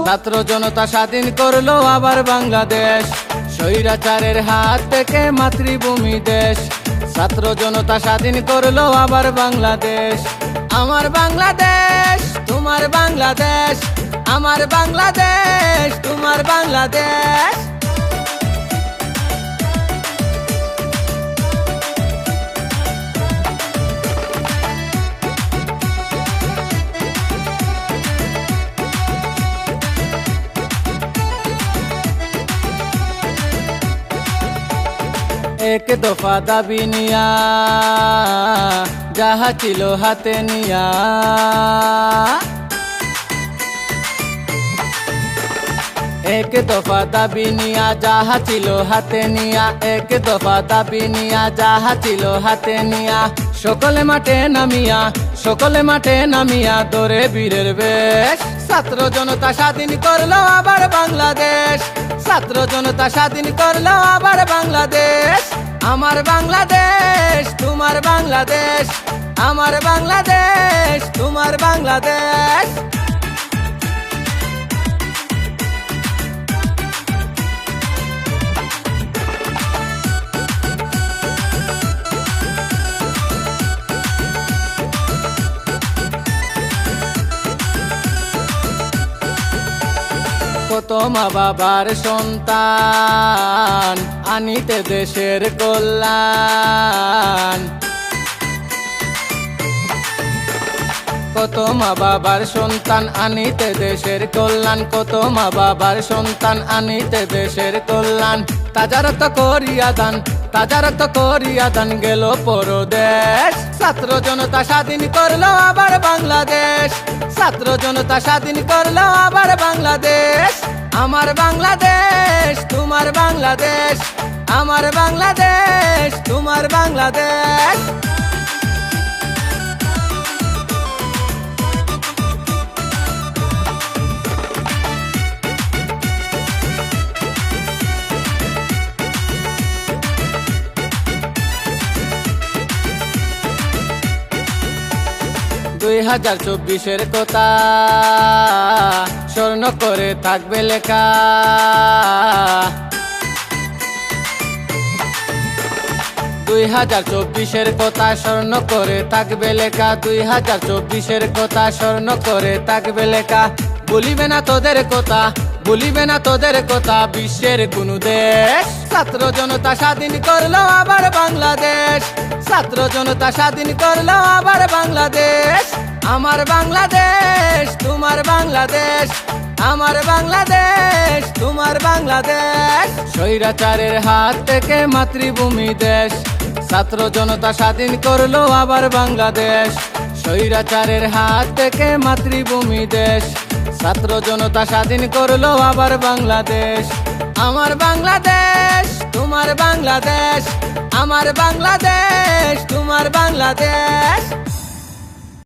ছাত্র জনতা স্বাধীন করলো আবার বাংলাদেশ, স্বৈরাচারের হাত থেকে মাতৃভূমি দেশ। ছাত্র জনতা স্বাধীন করলো আবার বাংলাদেশ। আমার বাংলাদেশ তোমার বাংলাদেশ, আমার বাংলাদেশ তোমার বাংলাদেশ। এক দফা দাবি নিয়া যাহা ছিল হাতে নিয়া, এক দফা দাবি নিয়া যাহা ছিল হাতে নিয়া, এক দফা দাবি নিয়া যাহা ছিল হাতে নিয়া। সকলে মাঠে নামিয়া, সকলে মাঠে নামিয়া দরে বীরের বেশ। ছাত্র জনতা স্বাধীন করলো আবার বাংলাদেশ, ছাত্র জনতা স্বাধীন করলো আবার বাংলাদেশ। আমার বাংলাদেশ তোমার বাংলাদেশ, আমার বাংলাদেশ তোমার বাংলাদেশ। কত মা বাবার সন্তান আনিতে দেশের কল্যাণ, কত মা বাবার সন্তান আনিতে দেশের কল্যাণ, কত মা বাবার সন্তান আনিতে দেশের কল্যাণ। তাজা রক্ত করিয়া দান, তাজা রক্ত করিয়া দান গেল পরদেশ। ছাত্র জনতা স্বাধীন করলো আবার বাংলাদেশ, ছাত্র জনতা স্বাধীন করলো আবার বাংলাদেশ। আমার বাংলাদেশ তোমার বাংলাদেশ, আমার বাংলাদেশ তোমার বাংলাদেশ। 2024-এর কথা স্মরণ করে থাকবে লেখা, 2024-এর কথা স্মরণ করে থাকবে লেখা, 2024-এর কথা স্মরণ করে থাকবে লেখা। ভুলিবে না তোদের কথা, ভুলিবে না তোদের কথা বিশ্বের কোনো দেশ। ছাত্র জনতা স্বাধীন করলো আবার বাংলাদেশ, ছাত্র জনতা স্বাধীন করলো আবার বাংলাদেশ। আমার বাংলাদেশ তোমার বাংলাদেশ, আমার বাংলাদেশ তোমার বাংলাদেশ। স্বৈরাচারের হাত থেকে মাতৃভূমি দেশ, ছাত্র জনতা স্বাধীন করলো আবার বাংলাদেশ। স্বৈরাচারের হাত থেকে মাতৃভূমি দেশ, ছাত্র জনতা স্বাধীন করলো আবার বাংলাদেশ। আমার বাংলাদেশ তোমার বাংলাদেশ, আমার বাংলাদেশ তোমার বাংলাদেশ।